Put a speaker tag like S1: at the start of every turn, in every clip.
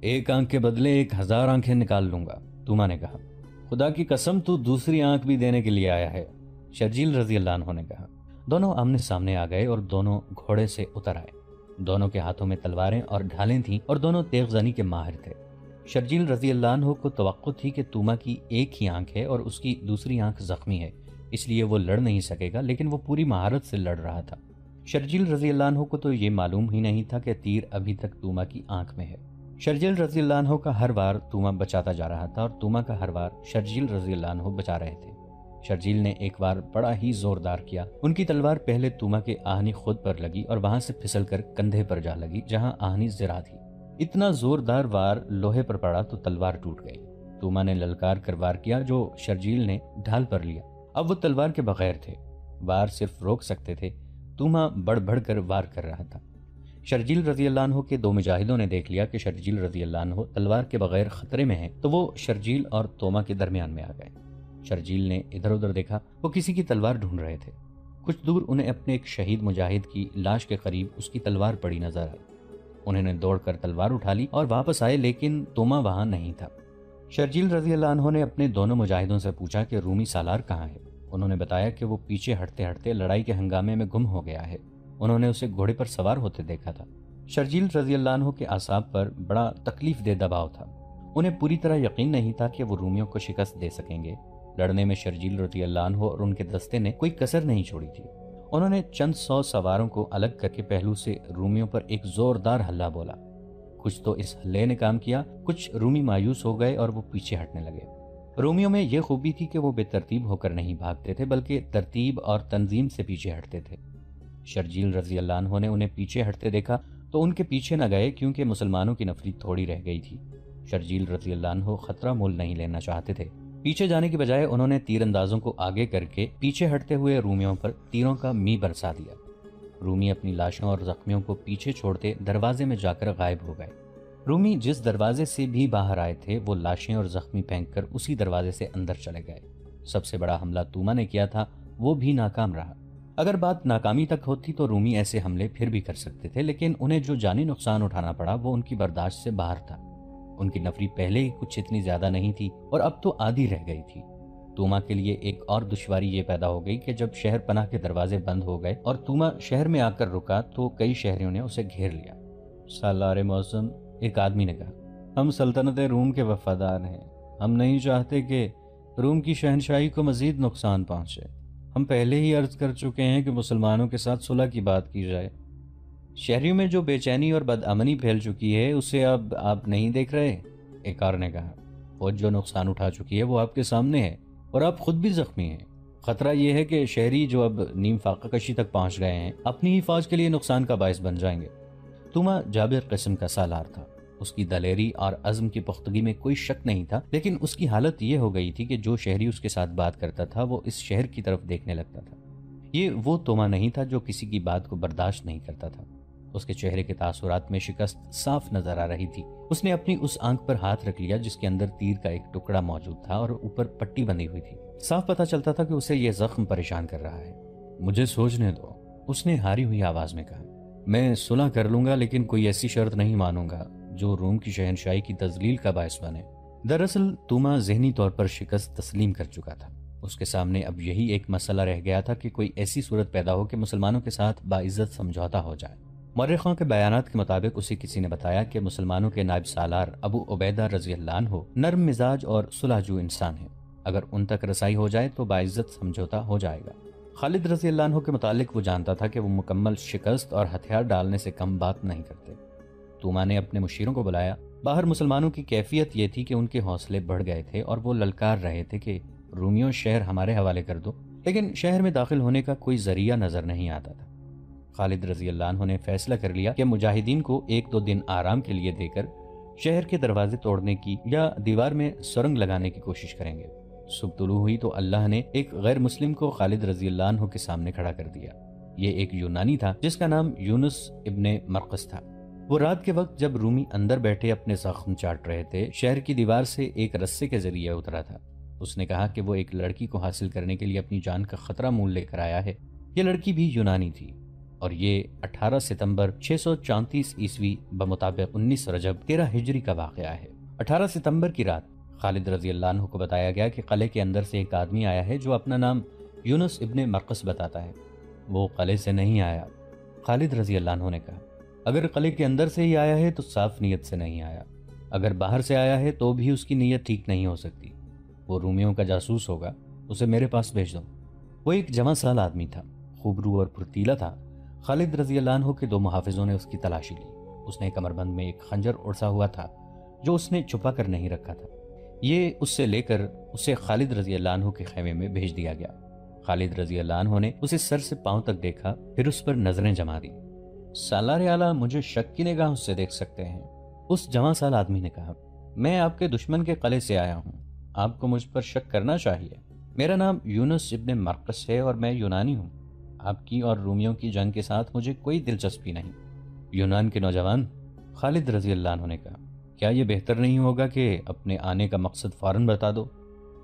S1: ایک آنکھ کے بدلے 1000 آنکھیں نکال لوں گا، توما نے کہا۔ خدا کی قسم تو دوسری آنکھ بھی دینے کے لیے آیا ہے، شرجیل رضی اللہ عنہ نے کہا۔ دونوں آمنے سامنے آ گئے اور دونوں گھوڑے سے اتر آئے۔ دونوں کے ہاتھوں میں تلواریں اور ڈھالیں تھیں اور دونوں تیغ زنی کے ماہر تھے۔ شرجیل رضی اللہ عنہ کو توقع تھی کہ توما کی ایک ہی آنکھ ہے اور اس کی دوسری آنکھ زخمی ہے، اس لیے وہ لڑ نہیں سکے گا، لیکن وہ پوری مہارت سے لڑ رہا تھا۔ شرجیل رضی اللہ عنہ کو تو یہ معلوم ہی نہیں تھا کہ تیر ابھی تک توما کی آنکھ میں ہے۔ شرجیل رضی اللہ عنہ کا ہر وار توما بچاتا جا رہا تھا اور توما کا ہر وار شرجیل رضی اللہ عنہ بچا رہے تھے۔ شرجیل نے ایک وار بڑا ہی زوردار کیا۔ ان کی تلوار پہلے توما کے آہنی خود پر لگی اور وہاں سے پھسل کر کندھے پر جا لگی جہاں آہنی زرا تھی۔ اتنا زوردار وار لوہے پر پڑا تو تلوار ٹوٹ گئی۔ توما نے للکار کر وار کیا جو شرجیل نے ڈھال پر لیا۔ اب وہ تلوار کے بغیر تھے، وار صرف روک سکتے تھے۔ توما بڑھ بڑھ کر وار کر رہا تھا۔ شرجیل رضی اللہ عنہ کے دو مجاہدوں نے دیکھ لیا کہ شرجیل رضی اللہ عنہ تلوار کے بغیر خطرے میں ہیں، تو وہ شرجیل اور توما کے درمیان میں آ گئے۔ شرجیل نے ادھر ادھر دیکھا، وہ کسی کی تلوار ڈھونڈ رہے تھے۔ کچھ دور انہیں اپنے ایک شہید مجاہد کی لاش کے قریب اس کی تلوار پڑی نظر آئی۔ انہوں نے دوڑ کر تلوار اٹھا لی اور واپس آئے، لیکن توما وہاں نہیں تھا۔ شرجیل رضی اللہ عنہ نے اپنے دونوں مجاہدوں سے پوچھا کہ رومی سالار کہاں ہے۔ انہوں نے بتایا کہ وہ پیچھے ہٹتے ہٹتے لڑائی کے ہنگامے میں گم ہو گیا ہے۔ انہوں نے اسے گھوڑے پر سوار ہوتے دیکھا تھا۔ شرجیل رضی اللہ عنہ کے اعصاب پر بڑا تکلیف دہ دباؤ تھا۔ انہیں پوری طرح یقین نہیں تھا کہ وہ رومیوں کو شکست دے سکیں گے۔ لڑنے میں شرجیل رضی اللہ عنہ اور ان کے دستے نے کوئی کسر نہیں چھوڑی تھی۔ انہوں نے چند 100 سواروں کو الگ کر کے پہلو سے رومیوں پر ایک زوردار حلہ بولا۔ کچھ تو اس حلے نے کام کیا، کچھ رومی مایوس ہو گئے اور وہ پیچھے ہٹنے لگے۔ رومیوں میں یہ خوبی تھی کہ وہ بے ترتیب ہو کر نہیں بھاگتے تھے، بلکہ ترتیب اور تنظیم سے پیچھے ہٹتے تھے۔ شرجیل رضی اللہ عنہ نے انہیں پیچھے ہٹتے دیکھا تو ان کے پیچھے نہ گئے، کیونکہ مسلمانوں کی نفری تھوڑی رہ گئی تھی۔ شرجیل رضی اللہ عنہ خطرہ مول نہیں لینا چاہتے تھے۔ پیچھے جانے کی بجائے انہوں نے تیر اندازوں کو آگے کر کے پیچھے ہٹتے ہوئے رومیوں پر تیروں کا می برسا دیا۔ رومی اپنی لاشوں اور زخمیوں کو پیچھے چھوڑتے دروازے میں جا کر غائب ہو گئے۔ رومی جس دروازے سے بھی باہر آئے تھے وہ لاشیں اور زخمی پھینک کر اسی دروازے سے اندر چلے گئے۔ سب سے بڑا حملہ توما نے کیا تھا، وہ بھی ناکام رہا۔ اگر بات ناکامی تک ہوتی تو رومی ایسے حملے پھر بھی کر سکتے تھے، لیکن انہیں جو جانی نقصان اٹھانا پڑا وہ ان کی برداشت سے باہر تھا۔ ان کی نفری پہلے ہی کچھ اتنی زیادہ نہیں تھی اور اب تو آدھی رہ گئی تھی۔ توما کے لیے ایک اور دشواری یہ پیدا ہو گئی کہ جب شہر پناہ کے دروازے بند ہو گئے اور توما شہر میں آ کر رکا تو کئی شہریوں نے اسے گھیر لیا۔ سالار موسم، ایک آدمی نے کہا، ہم سلطنت روم کے وفادار ہیں۔ ہم نہیں چاہتے کہ روم کی شہنشاہی کو مزید نقصان پہنچے۔ ہم پہلے ہی عرض کر چکے ہیں کہ مسلمانوں کے ساتھ صلح کی بات کی جائے۔ شہریوں میں جو بے چینی اور بدامنی پھیل چکی ہے اسے اب آپ نہیں دیکھ رہے؟ ایک اور نے کہا، فوج جو نقصان اٹھا چکی ہے وہ آپ کے سامنے ہے اور آپ خود بھی زخمی ہیں۔ خطرہ یہ ہے کہ شہری جو اب نیم فاقہ کشی تک پہنچ گئے ہیں اپنی ہی فوج کے لیے نقصان کا باعث بن جائیں گے۔ توما جابر قسم کا سالار تھا۔ اس کی دلیری اور عزم کی پختگی میں کوئی شک نہیں تھا، لیکن اس کی حالت یہ ہو گئی تھی کہ جو شہری اس کے ساتھ بات کرتا تھا وہ اس شہر کی طرف دیکھنے لگتا تھا۔ یہ وہ توما نہیں تھا جو کسی کی بات کو برداشت نہیں کرتا تھا۔ اس کے چہرے کے تاثرات میں شکست صاف نظر آ رہی تھی۔ اس نے اپنی اس آنکھ پر ہاتھ رکھ لیا جس کے اندر تیر کا ایک ٹکڑا موجود تھا اور اوپر پٹی بندھی ہوئی تھی۔ صاف پتہ چلتا تھا کہ اسے یہ زخم پریشان کر رہا ہے۔ مجھے سوچنے دو، اس نے ہاری ہوئی آواز میں کہا۔ میں صلح کر لوں گا، لیکن کوئی ایسی شرط نہیں مانوں گا جو روم کی شہنشاہی کی تذلیل کا باعث بنے۔ دراصل توما ذہنی طور پر شکست تسلیم کر چکا تھا۔ اس کے سامنے اب یہی ایک مسئلہ رہ گیا تھا کہ کوئی ایسی صورت پیدا ہو کہ مسلمانوں کے ساتھ باعزت سمجھوتا ہو جائے۔ مورخوں کے بیانات کے مطابق اسے کسی نے بتایا کہ مسلمانوں کے نائب سالار ابو عبیدہ رضی اللہ عنہ نرم مزاج اور صلح جو انسان ہیں، اگر ان تک رسائی ہو جائے تو باعزت سمجھوتا ہو جائے گا۔ خالد رضی اللہ عنہ کے متعلق وہ جانتا تھا کہ وہ مکمل شکست اور ہتھیار ڈالنے سے کم بات نہیں کرتے۔ توما نے اپنے مشیروں کو بلایا۔ باہر مسلمانوں کی کیفیت یہ تھی کہ ان کے حوصلے بڑھ گئے تھے اور وہ للکار رہے تھے کہ رومیوں شہر ہمارے حوالے کر دو، لیکن شہر میں داخل ہونے کا کوئی ذریعہ نظر نہیں آتا تھا۔ خالد رضی اللہ عنہ نے فیصلہ کر لیا کہ مجاہدین کو 1-2 دن آرام کے لیے دے کر شہر کے دروازے توڑنے کی یا دیوار میں سرنگ لگانے کی کوشش کریں گے۔ صبح طلوع ہوئی تو اللہ نے ایک غیر مسلم کو خالد رضی اللہ عنہ کے سامنے کھڑا کر دیا۔ یہ ایک یونانی تھا جس کا نام یونس ابن مرقس تھا۔ وہ رات کے وقت جب رومی اندر بیٹھے اپنے زخم چاٹ رہے تھے، شہر کی دیوار سے ایک رسے کے ذریعے اترا تھا۔ اس نے کہا کہ وہ ایک لڑکی کو حاصل کرنے کے لیے اپنی جان کا خطرہ مول لے کر آیا ہے۔ یہ لڑکی بھی یونانی تھی۔ اور یہ 18 ستمبر 634 عیسوی بمطابق 19 رجب 13 ہجری کا واقعہ ہے۔ 18 ستمبر کی رات خالد رضی اللہ عنہ کو بتایا گیا کہ قلعے کے اندر سے ایک آدمی آیا ہے جو اپنا نام یونس ابن مرقس بتاتا ہے۔ وہ قلعے سے نہیں آیا۔ خالد رضی اللہ عنہ نے کہا، اگر قلعے کے اندر سے ہی آیا ہے تو صاف نیت سے نہیں آیا، اگر باہر سے آیا ہے تو بھی اس کی نیت ٹھیک نہیں ہو سکتی۔ وہ رومیوں کا جاسوس ہوگا، اسے میرے پاس بھیج دو۔ وہ ایک جوان سال آدمی تھا، خوبرو اور پرتیلا تھا۔ خالد رضی اللہ عنہ کے 2 محافظوں نے اس کی تلاشی لی۔ اس نے کمر بند میں ایک خنجر اڑسا ہوا تھا جو اس نے چھپا کر نہیں رکھا تھا۔ یہ اس سے لے کر اسے خالد رضی اللہ عنہ کے خیمے میں بھیج دیا گیا۔ خالد رضی اللہ عنہ نے اسے سر سے پاؤں تک دیکھا، پھر اس پر نظریں جما دی۔ سالار اعلیٰ مجھے شک کی نگاہوں سے دیکھ سکتے ہیں، اس جوان سال آدمی نے کہا۔ میں آپ کے دشمن کے قلعے سے آیا ہوں، آپ کو مجھ پر شک کرنا چاہیے۔ میرا نام یونس ابن مرقس ہے اور میں یونانی ہوں۔ آپ کی اور رومیوں کی جنگ کے ساتھ مجھے کوئی دلچسپی نہیں۔ یونان کے نوجوان، خالد رضی اللہ عنہ نے کہا، کیا یہ بہتر نہیں ہوگا کہ اپنے آنے کا مقصد فوراً بتا دو؟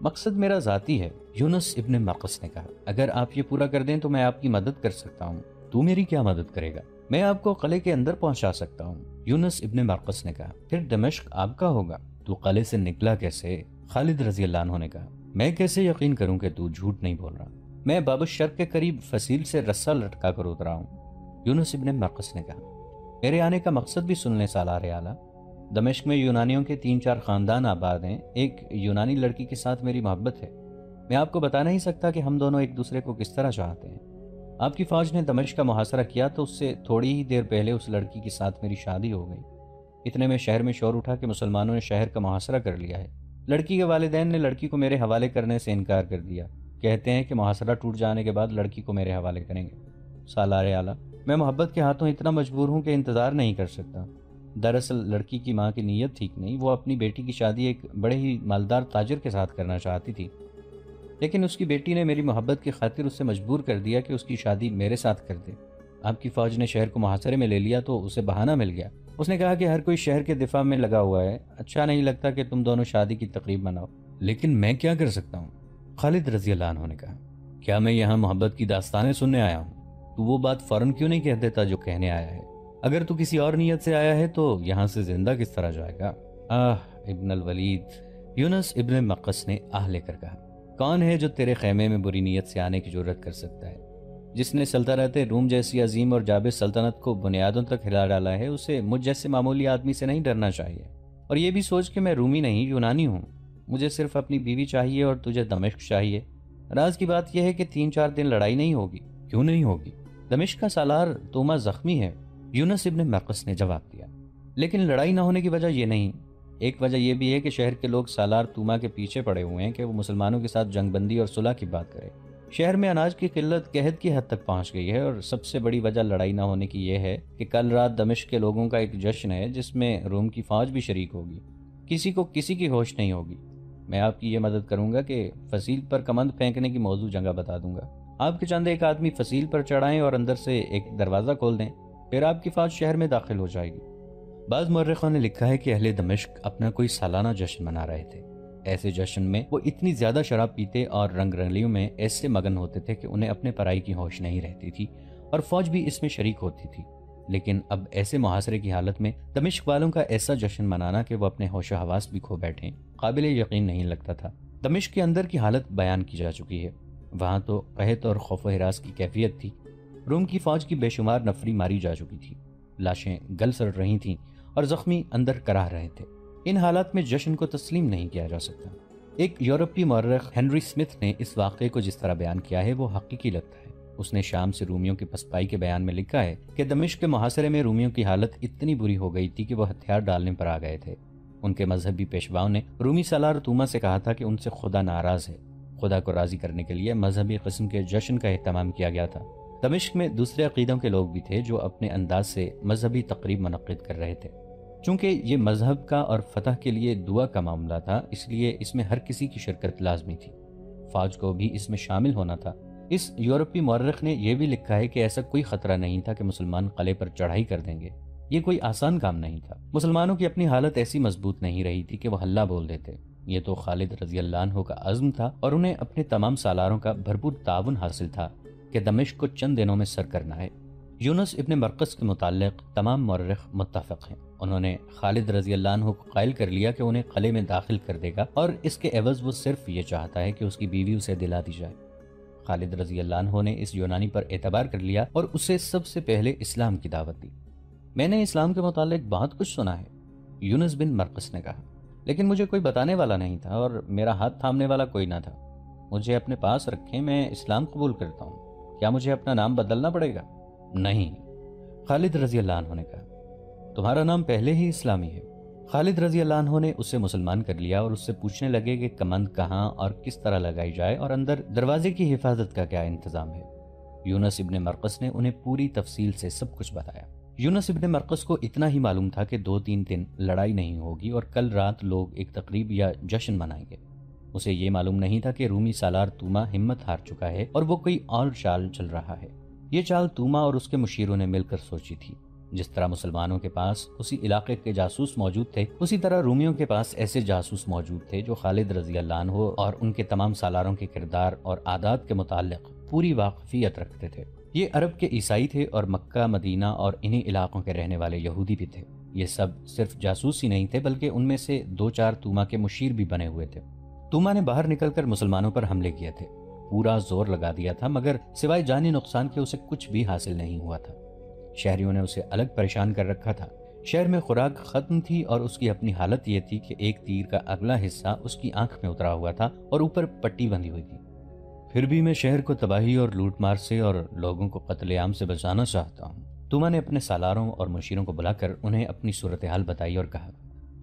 S1: مقصد میرا ذاتی ہے، یونس ابن مرقس نے کہا۔ اگر آپ یہ پورا کر دیں تو میں آپ کی مدد کر سکتا ہوں۔ تو میری کیا مدد کرے گا؟ میں آپ کو قلعے کے اندر پہنچا سکتا ہوں، یونس ابن مرقس نے کہا۔ پھر دمشق آپ کا ہوگا، تو قلعے سے نکلا کیسے؟ خالد رضی اللہ عنہ نے کہا، میں کیسے یقین کروں کہ تو جھوٹ نہیں بول رہا؟ میں باب الشرق کے قریب فصیل سے رسہ لٹکا کر اترا ہوں، یونس ابن مرقس نے کہا۔ میرے آنے کا مقصد بھی سن لیں سالار اعلیٰ۔ دمشق میں یونانیوں کے 3-4 خاندان آباد ہیں، ایک یونانی لڑکی کے ساتھ میری محبت ہے۔ میں آپ کو بتا نہیں سکتا کہ ہم دونوں ایک دوسرے کو کس طرح چاہتے ہیں۔ آپ کی فوج نے دمشق کا محاصرہ کیا تو اس سے تھوڑی ہی دیر پہلے اس لڑکی کے ساتھ میری شادی ہو گئی۔ اتنے میں شہر میں شور اٹھا کہ مسلمانوں نے شہر کا محاصرہ کر لیا ہے۔ لڑکی کے والدین نے لڑکی کو میرے حوالے کرنے سے انکار کر دیا، کہتے ہیں کہ محاصرہ ٹوٹ جانے کے بعد لڑکی کو میرے حوالے کریں گے۔ سالار اعلیٰ، میں محبت کے ہاتھوں اتنا مجبور ہوں کہ انتظار نہیں کر سکتا۔ دراصل لڑکی کی ماں کی نیت ٹھیک نہیں، وہ اپنی بیٹی کی شادی ایک بڑے ہی مالدار تاجر کے ساتھ کرنا چاہتی تھی، لیکن اس کی بیٹی نے میری محبت کی خاطر اسے مجبور کر دیا کہ اس کی شادی میرے ساتھ کر دے۔ آپ کی فوج نے شہر کو محاصرے میں لے لیا تو اسے بہانہ مل گیا۔ اس نے کہا کہ ہر کوئی شہر کے دفاع میں لگا ہوا ہے، اچھا نہیں لگتا کہ تم دونوں شادی کی تقریب مناؤ۔ لیکن میں کیا کر سکتا ہوں؟ خالد رضی اللہ عنہ نے کہا، کیا میں یہاں محبت کی داستانیں سننے آیا ہوں؟ تو وہ بات فوراً کیوں نہیں کہہ دیتا جو کہنے آیا ہے؟ اگر تو کسی اور نیت سے آیا ہے تو یہاں سے زندہ کس طرح جائے گا؟ ابن الولید، یونس ابن مرقس نے لے کر کہا، کون ہے جو تیرے خیمے میں بری نیت سے آنے کی جرت کر سکتا ہے؟ جس نے سلطنت روم جیسی عظیم اور جابر سلطنت کو بنیادوں تک ہلا ڈالا ہے، اسے مجھ جیسے معمولی آدمی سے نہیں ڈرنا چاہیے۔ اور یہ بھی سوچ کہ میں رومی نہیں، یونانی ہوں۔ مجھے صرف اپنی بیوی چاہیے اور تجھے دمشق چاہیے۔ راز کی بات یہ ہے کہ 3-4 دن لڑائی نہیں ہوگی۔ کیوں نہیں ہوگی؟ دمشق کا سالار توما زخمی ہے، یونس ابن مرقس نے جواب دیا۔ لیکن لڑائی نہ ہونے کی وجہ یہ نہیں، ایک وجہ یہ بھی ہے کہ شہر کے لوگ سالار توما کے پیچھے پڑے ہوئے ہیں کہ وہ مسلمانوں کے ساتھ جنگ بندی اور صلح کی بات کرے۔ شہر میں اناج کی قلت قحط کی حد تک پہنچ گئی ہے، اور سب سے بڑی وجہ لڑائی نہ ہونے کی یہ ہے کہ کل رات دمشق کے لوگوں کا ایک جشن ہے جس میں روم کی فوج بھی شریک ہوگی۔ کسی کو کسی کی ہوش نہیں ہوگی۔ میں آپ کی یہ مدد کروں گا کہ فصیل پر کمند پھینکنے کی موزوں جگہ بتا دوں گا۔ آپ کے چند ایک آدمی فصیل پر چڑھائیں اور اندر سے ایک دروازہ کھول دیں، پھر آپ کی فوج شہر میں داخل ہو جائے گی۔ بعض مورخوں نے لکھا ہے کہ اہل دمشق اپنا کوئی سالانہ جشن منا رہے تھے۔ ایسے جشن میں وہ اتنی زیادہ شراب پیتے اور رنگ رلیوں میں ایسے مگن ہوتے تھے کہ انہیں اپنے پرائی کی ہوش نہیں رہتی تھی، اور فوج بھی اس میں شریک ہوتی تھی۔ لیکن اب ایسے محاصرے کی حالت میں دمشق والوں کا ایسا جشن منانا کہ وہ اپنے ہوش و حواس بھی کھو بیٹھیں، قابل یقین نہیں لگتا تھا۔ دمشق کے اندر کی حالت بیان کی جا چکی ہے۔ وہاں تو قحط اور خوف و ہراس کی کیفیت تھی۔ روم کی فوج کی بے شمار نفری ماری جا چکی تھی، لاشیں گل سڑ رہی تھیں اور زخمی اندر کراہ رہے تھے۔ ان حالات میں جشن کو تسلیم نہیں کیا جا سکتا۔ ایک یورپی مورخ ہنری سمتھ نے اس واقعے کو جس طرح بیان کیا ہے وہ حقیقی لگتا ہے۔ اس نے شام سے رومیوں کی پسپائی کے بیان میں لکھا ہے کہ دمشق کے محاصرے میں رومیوں کی حالت اتنی بری ہو گئی تھی کہ وہ ہتھیار ڈالنے پر آ گئے تھے۔ ان کے مذہبی پیشواؤں نے رومی سالار توما سے کہا تھا کہ ان سے خدا ناراض ہے۔ خدا کو راضی کرنے کے لیے مذہبی قسم کے جشن کا اہتمام کیا گیا تھا۔ دمشق میں دوسرے عقیدوں کے لوگ بھی تھے جو اپنے انداز سے مذہبی تقریب منعقد کر رہے تھے۔ چونکہ یہ مذہب کا اور فتح کے لیے دعا کا معاملہ تھا، اس لیے اس میں ہر کسی کی شرکت لازمی تھی۔ فوج کو بھی اس میں شامل ہونا تھا۔ اس یورپی مورخ نے یہ بھی لکھا ہے کہ ایسا کوئی خطرہ نہیں تھا کہ مسلمان قلعے پر چڑھائی کر دیں گے۔ یہ کوئی آسان کام نہیں تھا۔ مسلمانوں کی اپنی حالت ایسی مضبوط نہیں رہی تھی کہ وہ ہلہ بول دیتے۔ یہ تو خالد رضی اللہ عنہ کا عزم تھا، اور انہیں اپنے تمام سالاروں کا بھرپور تعاون حاصل تھا کہ دمشق کو چند دنوں میں سر کرنا ہے۔ یونس ابن مرقس کے متعلق تمام مورخ متفق ہیں۔ انہوں نے خالد رضی اللہ عنہ کو قائل کر لیا کہ انہیں قلعے میں داخل کر دے گا اور اس کے عوض وہ صرف یہ چاہتا ہے کہ اس کی بیوی اسے دلا دی جائے۔ خالد رضی اللہ عنہ نے اس یونانی پر اعتبار کر لیا اور اسے سب سے پہلے اسلام کی دعوت دی۔ میں نے اسلام کے متعلق بہت کچھ سنا ہے، یونس بن مرقس نے کہا، لیکن مجھے کوئی بتانے والا نہیں تھا اور میرا ہاتھ تھامنے والا کوئی نہ تھا۔ مجھے اپنے پاس رکھیں، میں اسلام قبول کرتا ہوں۔ کیا مجھے اپنا نام بدلنا پڑے گا؟ نہیں، خالد رضی اللہ عنہ نے کہا، تمہارا نام پہلے ہی اسلامی ہے۔ خالد رضی اللہ عنہ نے اسے مسلمان کر لیا اور اس سے پوچھنے لگے کہ کمند کہاں اور کس طرح لگائی جائے اور اندر دروازے کی حفاظت کا کیا انتظام ہے۔ یونس ابن مرقس نے انہیں پوری تفصیل سے سب کچھ بتایا۔ یونس ابن مرقس کو اتنا ہی معلوم تھا کہ 2-3 دن لڑائی نہیں ہوگی اور کل رات لوگ ایک تقریب یا جشن منائیں گے۔ اسے یہ معلوم نہیں تھا کہ رومی سالار توما ہمت ہار چکا ہے اور وہ کوئی اور چال چل رہا ہے۔ یہ چال توما اور اس کے مشیروں نے مل کر سوچی تھی۔ جس طرح مسلمانوں کے پاس اسی علاقے کے جاسوس موجود تھے، اسی طرح رومیوں کے پاس ایسے جاسوس موجود تھے جو خالد رضی اللہ عنہ اور ان کے تمام سالاروں کے کردار اور عادات کے متعلق پوری واقفیت رکھتے تھے۔ یہ عرب کے عیسائی تھے اور مکہ، مدینہ اور انہی علاقوں کے رہنے والے یہودی بھی تھے۔ یہ سب صرف جاسوس ہی نہیں تھے بلکہ ان میں سے 2-4 توما کے مشیر بھی بنے ہوئے تھے۔ توما نے باہر نکل کر مسلمانوں پر حملے کیے تھے، پورا زور لگا دیا تھا، مگر سوائے جانی نقصان کے اسے کچھ بھی حاصل نہیں ہوا تھا۔ شہریوں نے اسے الگ پریشان کر رکھا تھا۔ شہر میں خوراک ختم تھی اور اس کی اپنی حالت یہ تھی کہ ایک تیر کا اگلا حصہ اس کی آنکھ میں اترا ہوا تھا اور اوپر پٹی بندھی ہوئی تھی۔ پھر بھی میں شہر کو تباہی اور لوٹ مار سے اور لوگوں کو قتل عام سے بچانا چاہتا ہوں۔ توما نے اپنے سالاروں اور مشیروں کو بلا کر انہیں اپنی صورتحال بتائی اور کہا،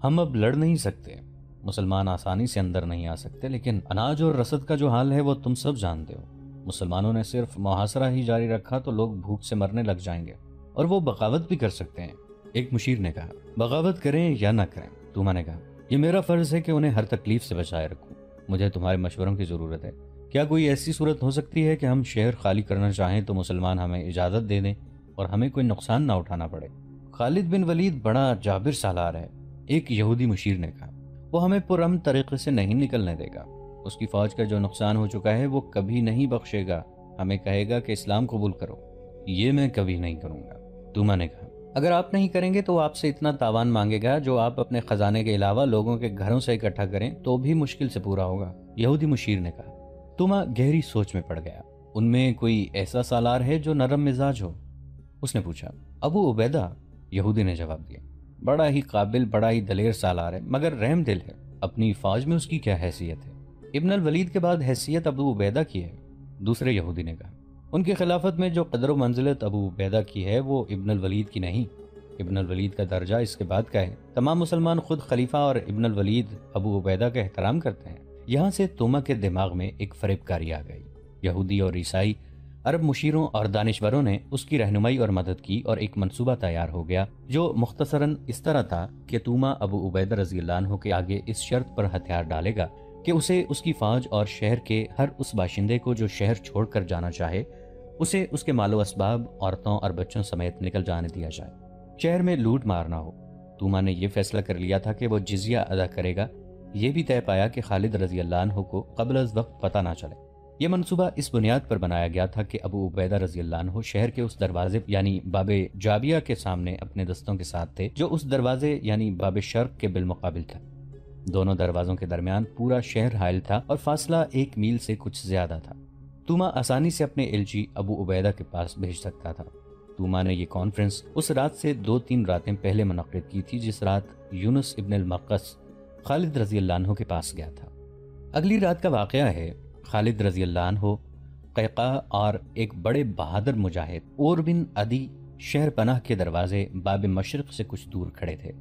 S1: ہم اب لڑ نہیں سکتے، مسلمان آسانی سے اندر نہیں آ سکتے، لیکن اناج اور رسد کا جو حال ہے وہ تم سب جانتے ہو۔ مسلمانوں نے صرف محاصرہ ہی جاری رکھا تو لوگ بھوک سے مرنے لگ جائیں گے اور وہ بغاوت بھی کر سکتے ہیں۔ ایک مشیر نے کہا، بغاوت کریں یا نہ کریں؟ توما نے کہا، یہ میرا فرض ہے کہ انہیں ہر تکلیف سے بچائے رکھوں۔ مجھے تمہارے مشوروں کی ضرورت ہے۔ کیا کوئی ایسی صورت ہو سکتی ہے کہ ہم شہر خالی کرنا چاہیں تو مسلمان ہمیں اجازت دے دیں اور ہمیں کوئی نقصان نہ اٹھانا پڑے؟ خالد بن ولید بڑا جابر سالار ہے، ایک یہودی مشیر نے کہا، وہ ہمیں پرامن طریقے سے نہیں نکلنے دے گا۔ اس کی فوج کا جو نقصان ہو چکا ہے وہ کبھی نہیں بخشے گا، ہمیں کہے گا کہ اسلام قبول کرو۔ یہ میں کبھی نہیں کروں گا، توما نے کہا۔ اگر آپ نہیں کریں گے تو وہ آپ سے اتنا تاوان مانگے گا جو آپ اپنے خزانے کے علاوہ لوگوں کے گھروں سے اکٹھا کریں تو بھی مشکل سے پورا ہوگا، یہودی مشیر نے کہا۔ توما گہری سوچ میں پڑ گیا۔ ان میں کوئی ایسا سالار ہے جو نرم مزاج ہو؟ اس نے پوچھا۔ ابو عبیدہ، یہودی نے جواب دیا، بڑا ہی قابل، بڑا ہی دلیر سالار ہے، مگر رحم دل ہے۔ اپنی فوج میں اس کی کیا حیثیت ہے؟ ابن الولید کے بعد حیثیت ابو عبیدہ کی ہے، دوسرے یہودی نے کہا۔ ان کی خلافت میں جو قدر و منزلت ابو عبیدہ کی ہے وہ ابن الولید کی نہیں۔ ابن الولید کا درجہ اس کے بعد کا ہے۔ تمام مسلمان خود خلیفہ اور ابن الولید ابو عبیدہ کا احترام کرتے ہیں۔ یہاں سے توما کے دماغ میں ایک فریب کاری آ گئی۔ یہودی اور عیسائی عرب مشیروں اور دانشوروں نے اس کی رہنمائی اور مدد کی اور ایک منصوبہ تیار ہو گیا جو مختصراً اس طرح تھا کہ توما ابو عبیدہ رضی اللہ عنہ کے آگے اس شرط پر ہتھیار ڈالے گا کہ اسے اس کی فوج اور شہر کے ہر اس باشندے کو جو شہر چھوڑ کر جانا چاہے، اسے اس کے مال و اسباب، عورتوں اور بچوں سمیت نکل جانے دیا جائے۔ شہر میں لوٹ مار نہ ہو۔ توما نے یہ فیصلہ کر لیا تھا کہ وہ جزیہ ادا کرے گا۔ یہ بھی طے پایا کہ خالد رضی اللہ عنہ کو قبل از وقت پتہ نہ چلے۔ یہ منصوبہ اس بنیاد پر بنایا گیا تھا کہ ابو عبیدہ رضی اللہ عنہ شہر کے اس دروازے یعنی باب جابیہ کے سامنے اپنے دستوں کے ساتھ تھے جو اس دروازے یعنی باب شرق کے بالمقابل تھا۔ دونوں دروازوں کے درمیان پورا شہر حائل تھا اور فاصلہ 1 میل سے کچھ زیادہ تھا۔ توما آسانی سے اپنے الجی ابو عبیدہ کے پاس بھیج سکتا تھا۔ توما نے یہ کانفرنس اس رات سے 2-3 راتیں پہلے منعقد کی تھی جس رات یونس ابن المرقس خالد رضی اللہ عنہ کے پاس گیا تھا۔ اگلی رات کا واقعہ ہے۔ خالد رضی اللہ عنہ، قیقاع اور ایک بڑے بہادر مجاہد اور بن عدی شہر پناہ کے دروازے باب مشرق سے کچھ دور کھڑے تھے۔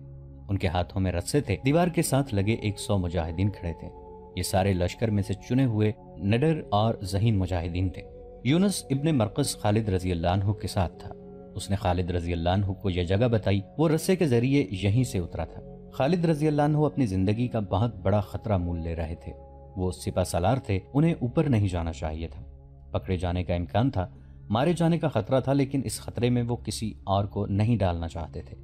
S1: ان کے ہاتھوں میں رسے تھے، دیوار کے ساتھ لگے 100 مجاہدین کھڑے تھے۔ یہ سارے لشکر میں سے چنے ہوئے نڈر اور ذہین مجاہدین تھے۔ یونس ابن مرقس خالد رضی اللہ عنہ کے ساتھ تھا۔ اس نے خالد رضی اللہ عنہ کو یہ جگہ بتائی، وہ رسے کے ذریعے یہیں سے اترا تھا۔ خالد رضی اللہ عنہ اپنی زندگی کا بہت بڑا خطرہ مول لے رہے تھے۔ وہ سپہ سالار تھے، انہیں اوپر نہیں جانا چاہیے تھا۔ پکڑے جانے کا امکان تھا، مارے جانے کا خطرہ تھا، لیکن اس خطرے میں وہ کسی اور کو نہیں ڈالنا چاہتے تھے۔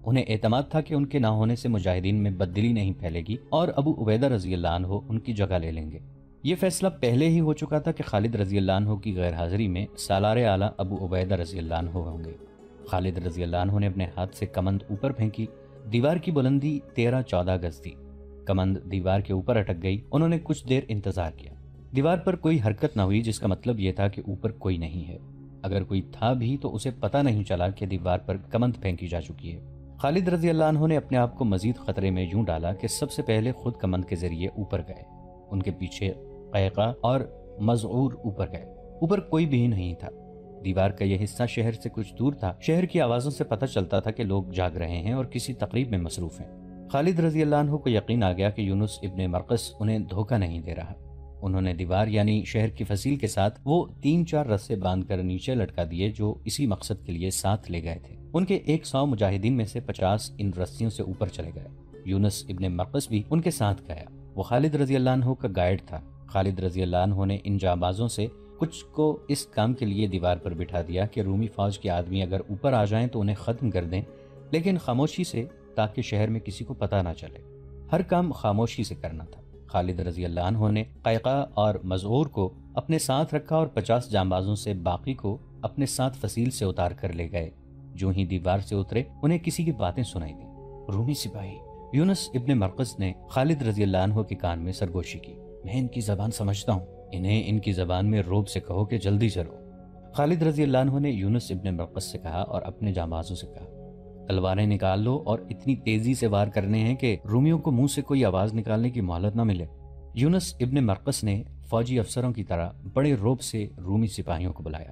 S1: انہیں اعتماد تھا کہ ان کے نہ ہونے سے مجاہدین میں بددلی نہیں پھیلے گی اور ابو عبیدہ رضی اللہ عنہ ان کی جگہ لے لیں گے۔ یہ فیصلہ پہلے ہی ہو چکا تھا کہ خالد رضی اللہ عنہ کی غیر حاضری میں سالار اعلیٰ ابو عبیدہ رضی اللہ عنہ ہوں گے۔ خالد رضی اللہ عنہ نے اپنے ہاتھ سے کمند اوپر پھینکی۔ دیوار کی بلندی 13-14 گز تھی۔ کمند دیوار کے اوپر اٹک گئی۔ انہوں نے کچھ دیر انتظار کیا۔ دیوار پر کوئی حرکت نہ ہوئی، جس کا مطلب یہ تھا کہ اوپر کوئی نہیں ہے۔ اگر کوئی تھا بھی تو اسے پتہ نہیں چلا کہ دیوار پر کمند پھینکی جا چکی ہے۔ خالد رضی اللہ عنہ نے اپنے آپ کو مزید خطرے میں یوں ڈالا کہ سب سے پہلے خود کمند کے ذریعے اوپر گئے۔ ان کے پیچھے قیقاع اور مزعور اوپر گئے۔ اوپر کوئی بھی نہیں تھا۔ دیوار کا یہ حصہ شہر سے کچھ دور تھا۔ شہر کی آوازوں سے پتہ چلتا تھا کہ لوگ جاگ رہے ہیں اور کسی تقریب میں مصروف ہیں۔ خالد رضی اللہ عنہ کو یقین آ گیا کہ یونس ابن مرقس انہیں دھوکہ نہیں دے رہا۔ انہوں نے دیوار یعنی شہر کی فصیل کے ساتھ وہ 3-4 رسے باندھ کر نیچے لٹکا دیے جو اسی مقصد کے لیے ساتھ لے گئے تھے۔ ان کے 100 مجاہدین میں سے 50 ان رسیوں سے اوپر چلے گئے۔ یونس ابن مرقس بھی ان کے ساتھ گیا۔ وہ خالد رضی اللہ عنہ کا گائیڈ تھا۔ خالد رضی اللہ عنہ نے ان جانبازوں سے کچھ کو اس کام کے لیے دیوار پر بٹھا دیا کہ رومی فوج کے آدمی اگر اوپر آ جائیں تو انہیں ختم کر دیں، لیکن خاموشی سے، تاکہ شہر میں کسی کو پتہ نہ چلے۔ ہر کام خاموشی سے کرنا تھا۔ خالد رضی اللہ عنہ نے قیقاع اور مزعور کو اپنے ساتھ رکھا اور 50 جانبازوں سے باقی کو اپنے ساتھ فصیل سے اتار کر لے گئے۔ جو ہی دیوار سے اترے انہیں کسی کی باتیں سنائی دیں۔ رومی سپاہی۔ یونس ابن مرقس نے خالد رضی اللہ عنہ کے کان میں سرگوشی کی۔ میں ان کی زبان سمجھتا ہوں، انہیں ان کی زبان میں روب سے کہو کہ جلدی چلو۔ خالد رضی اللہ عنہ نے یونس ابن مرقس سے کہا اور اپنے جانبازوں سے کہا، تلواریں نکال لو اور اتنی تیزی سے وار کرنے ہیں کہ رومیوں کو منہ سے کوئی آواز نکالنے کی مہلت نہ ملے۔ یونس ابن مرقس نے فوجی افسروں کی طرح بڑے روب سے رومی سپاہیوں کو بلایا۔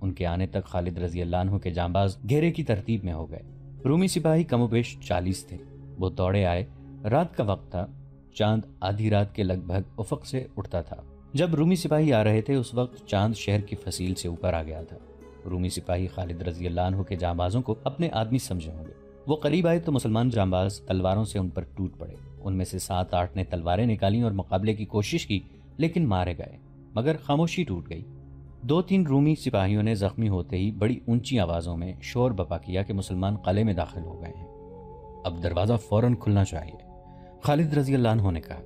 S1: ان کے آنے تک خالد رضی اللہ عنہ کے جانباز گھیرے کی ترتیب میں ہو گئے۔ رومی سپاہی کم و بیش 40 تھے۔ وہ دوڑے آئے۔ رات کا وقت تھا۔ چاند آدھی رات کے لگ بھگ افق سے اٹھتا تھا۔ جب رومی سپاہی آ رہے تھے اس وقت چاند شہر کی فصیل سے اوپر آ گیا تھا۔ رومی سپاہی خالد رضی اللہ عنہ کے جانبازوں کو اپنے آدمی سمجھے ہوں گے۔ وہ قریب آئے تو مسلمان جانباز تلواروں سے ان پر ٹوٹ پڑے۔ ان میں سے 7-8 نے تلواریں نکالیں اور مقابلے کی کوشش کی، لیکن مارے گئے، مگر خاموشی ٹوٹ گئی۔ 2-3 رومی سپاہیوں نے زخمی ہوتے ہی بڑی اونچی آوازوں میں شور بپا کیا کہ مسلمان قلعے میں داخل ہو گئے ہیں، اب دروازہ فوراً کھلنا چاہیے۔ خالد رضی اللہ عنہ نے کہا،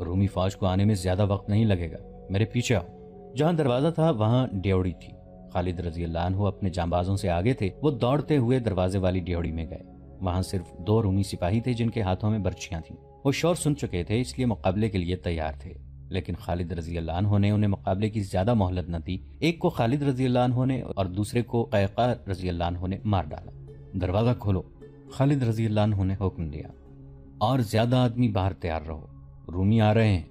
S1: رومی فوج کو آنے میں زیادہ وقت نہیں لگے گا، میرے پیچھے آؤ۔ جہاں دروازہ تھا وہاں ڈیوڑی تھی۔ خالد رضی اللہ عنہ اپنے جانبازوں سے آگے تھے۔ وہ دوڑتے ہوئے دروازے والی ڈیوڑی میں گئے۔ وہاں صرف 2 رومی سپاہی تھے جن کے ہاتھوں میں برچیاں تھیں۔ وہ شور سن چکے تھے، اس لیے مقابلے کے لیے تیار تھے، لیکن خالد رضی اللہ عنہ نے انہیں مقابلے کی زیادہ مہلت نہ دی۔ ایک کو خالد رضی اللہ عنہ نے اور دوسرے کو قیقاع رضی اللہ عنہ نے مار ڈالا۔ دروازہ کھولو، خالد رضی اللہ عنہ نے حکم دیا، اور زیادہ آدمی باہر تیار رہو، رومی آ رہے ہیں۔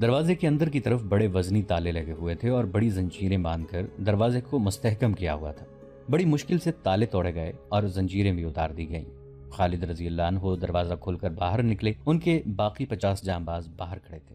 S1: دروازے کے اندر کی طرف بڑے وزنی تالے لگے ہوئے تھے اور بڑی زنجیریں باندھ کر دروازے کو مستحکم کیا ہوا تھا۔ بڑی مشکل سے تالے توڑے گئے اور زنجیریں بھی اتار دی گئیں۔ خالد رضی اللہ عنہ دروازہ کھول کر باہر نکلے۔ ان کے باقی 50 جانباز باہر کھڑے تھے۔